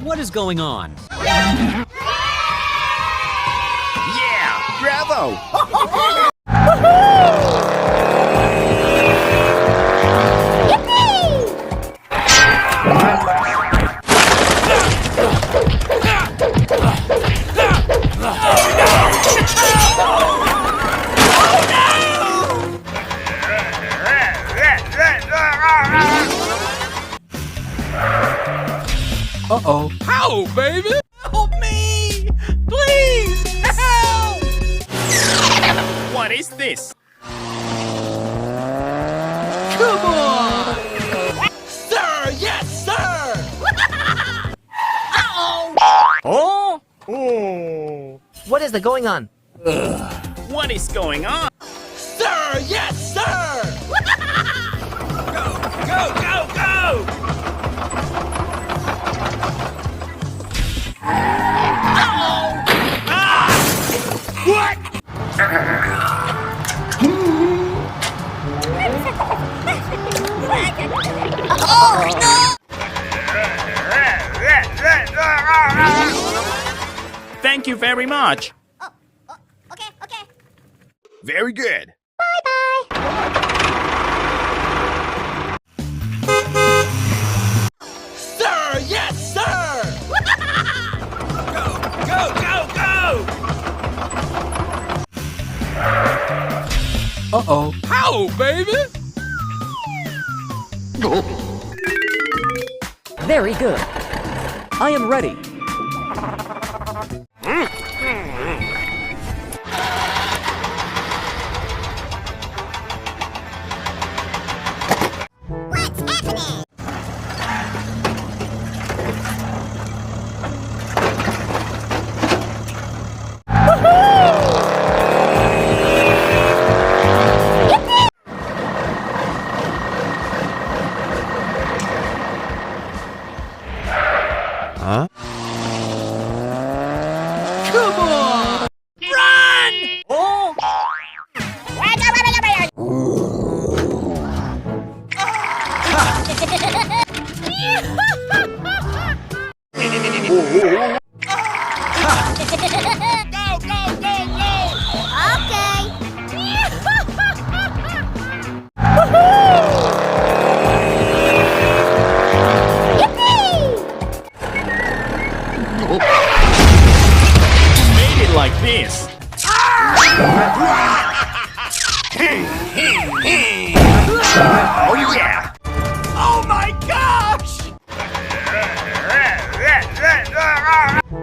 What is going on? Yeah! Bravo! Uh-oh. How, baby? Help me! Please! Help! What is this? Come on! Sir! Yes, sir! Oh? What is going on? What is going on? Sir! Yes, sir! Go! Go! Go! Go! What? Thank you very much. Okay. Very good. Sir! Yes, sir! Go! Go! Go! Go! Uh-oh. How, baby? Very good. I am ready. What's happening? Huh? Come on! Run! Oh? Go! Go! Go! Go! Okay. Made it like this. Oh yeah! Oh my gosh!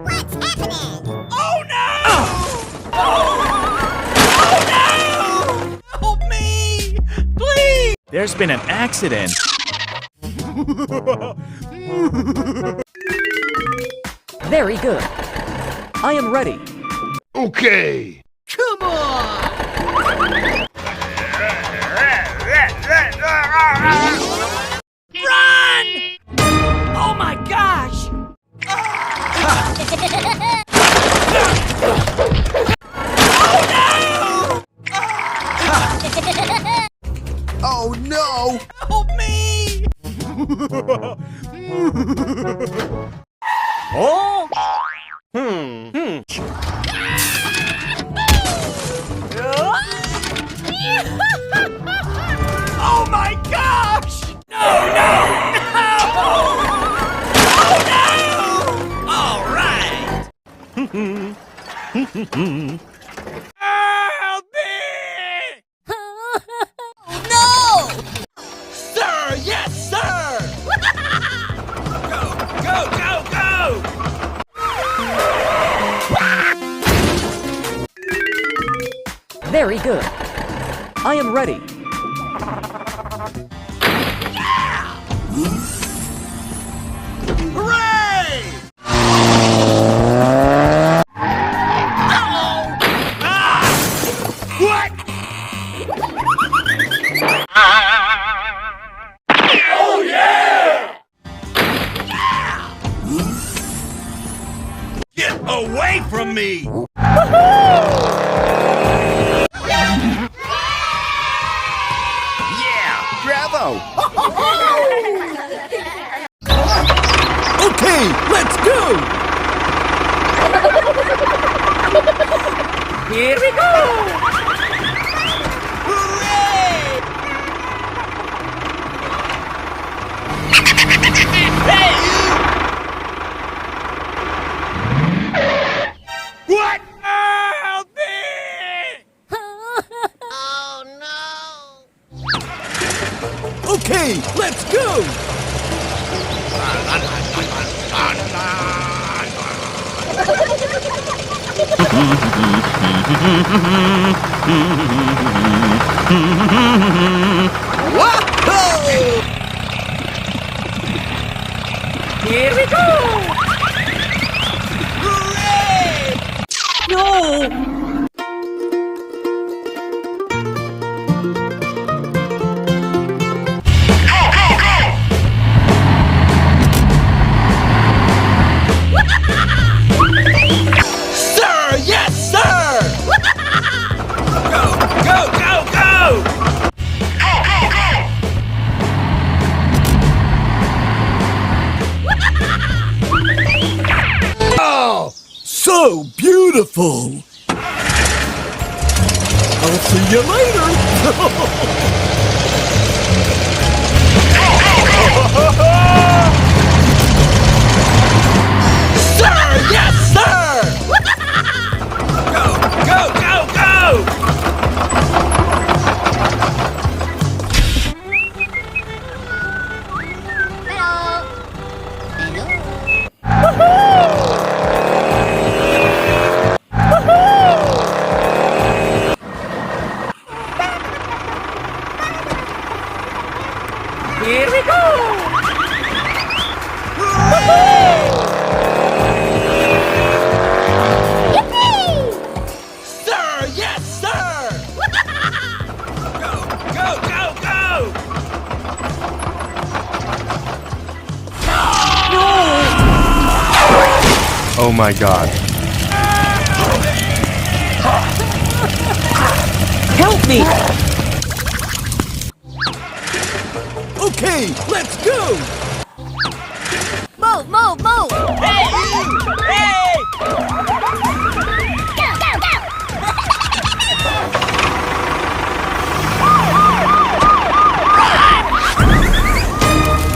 What's happening? Oh no! Oh no! Help me! Please! There's been an accident. Very good. I am ready. Okay. Come on! Run! Oh my gosh! Oh no! Help me! Oh? Oh my gosh! No, no, no! Oh no! All right! Help me! No! Sir, yes, sir! Go, go, go, go! Very good. I am ready. Hooray! What? Oh yeah! Get away from me! Woohoo! Here we go! Hooray! Hey, you! What? Help me! Oh no! Okay, let's go! Whoa! Here we go! Hooray! No! Sir, yes, sir! Go, go, go, go! Oh, so beautiful! I'll see you later! Sir, yes, sir! Go, go, go, go! Hello. Hello. Here we go! Sir, yes, sir! Go, go, go, go! Oh my god. Help me! Okay, let's go! Move, move, move! Hey, you! Hey! Go, go, go!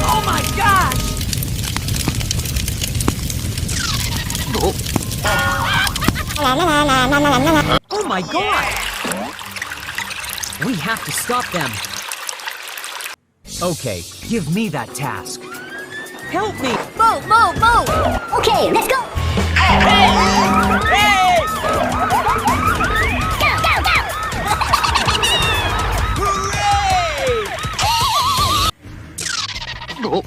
Oh my gosh! Oh my god! We have to stop them. Okay, give me that task. Help me! Move, move, move! Okay, let's go! Hey! Hey! Go, go, go! Hooray! No!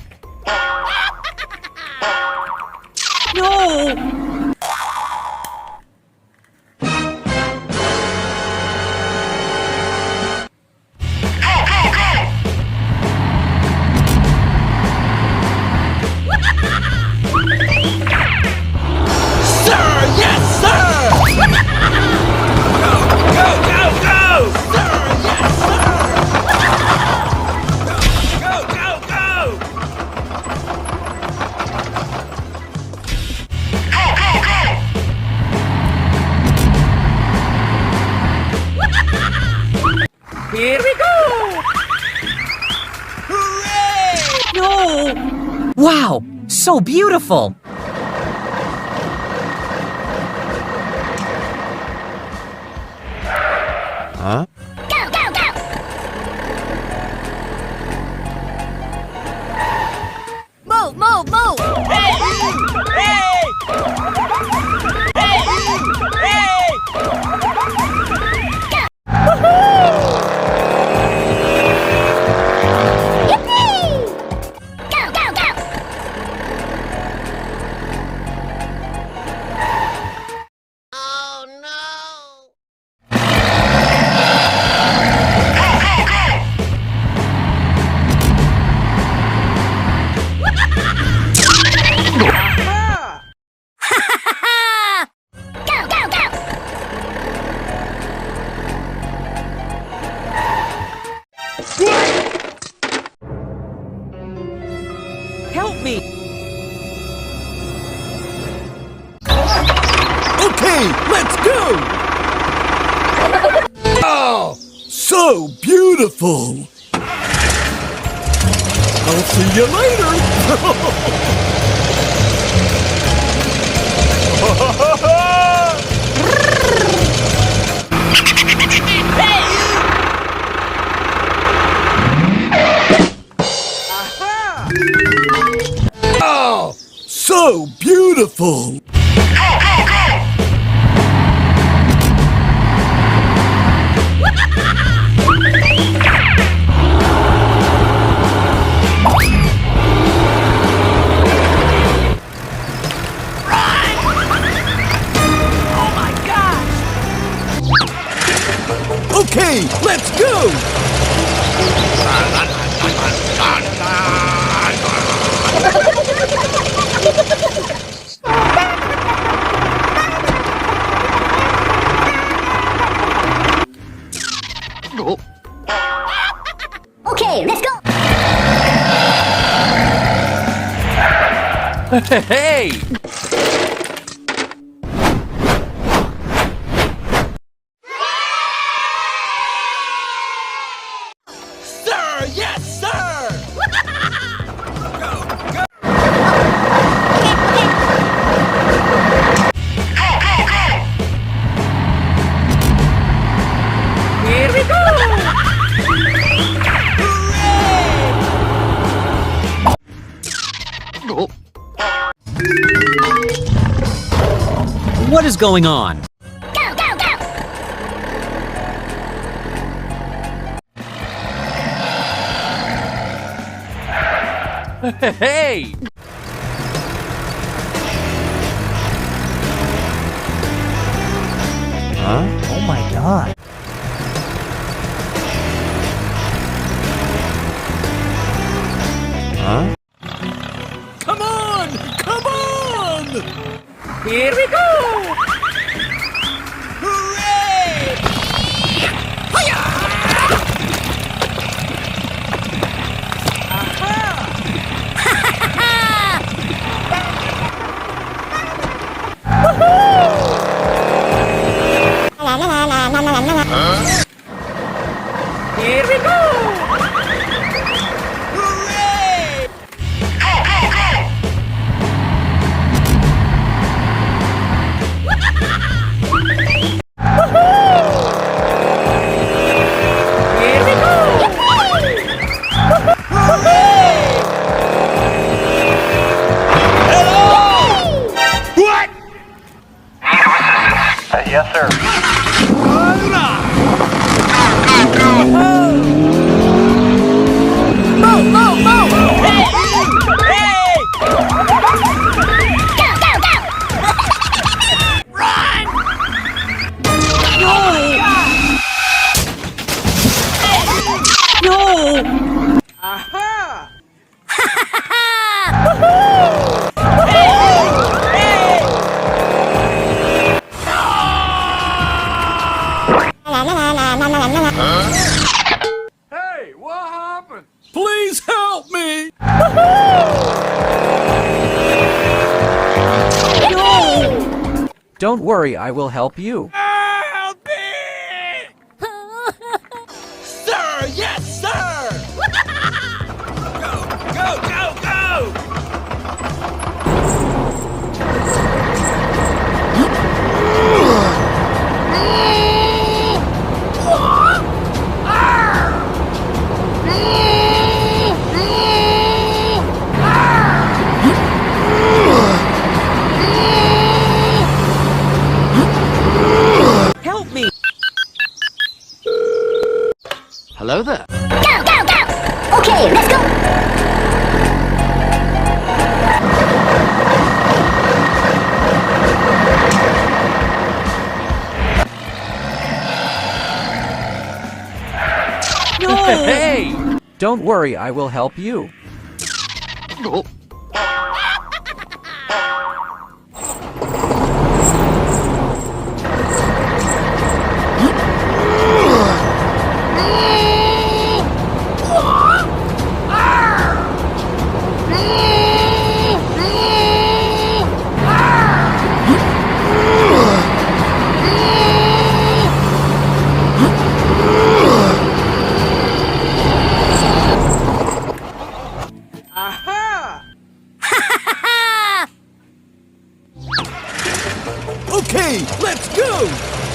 Sir, yes, sir! Go, go, go, go! Sir, yes, sir! Go, go, go, go! Here we go! Hooray! No! Wow! So beautiful! Huh? Go, go, go! Move, move, move! Hey, you! Hey! Hey, you! Hey! Yippee! Go, go, go! Oh no! Go, go, go! Help me! Okay, let's go! Oh, so beautiful! I'll see you later! Oh, so beautiful! Okay, let's go! Okay, let's go. Hey! Sir, yes, sir! Here we go! What is going on? Go, go, go. Hey! Huh? Oh my god. Huh? Come on! Come on! Here we go! Hooray! La la la la la la la la. Here we go! Hooray! Here we go! What? Yes, sir. Move, move, move. Hey! Go, go, go. Run! No! Aha! La la la la la la la la. Hey, what happened? Please help me! Don't worry, I will help you. Help me! Sir, yes, sir! Go, go, go, go! Help me! Hello there. Go, go, go. Okay, let's go. Hey! Don't worry, I will help you. Okay, let's go!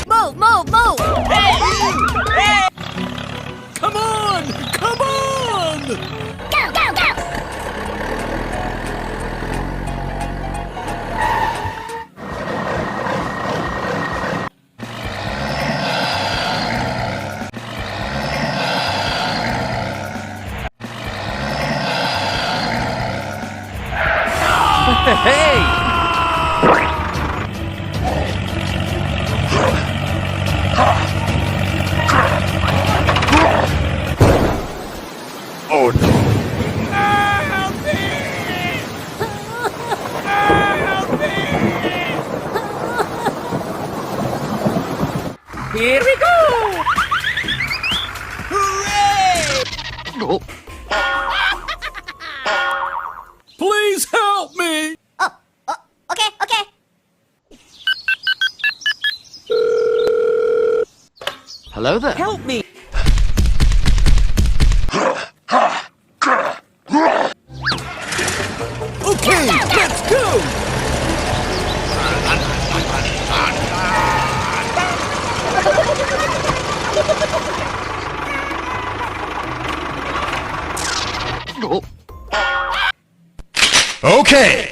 Move, move, move! Come on! Come on! Go, go, go! Hey! Oh no. Help me! Help me! Here we go! Hooray! Please help me! Okay, okay. Hello there. Help me! Okay, let's go! Okay.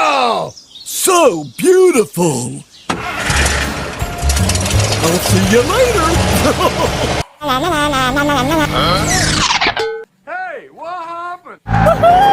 Oh, so beautiful! I'll see you later! Hey, what happened? Woohoo!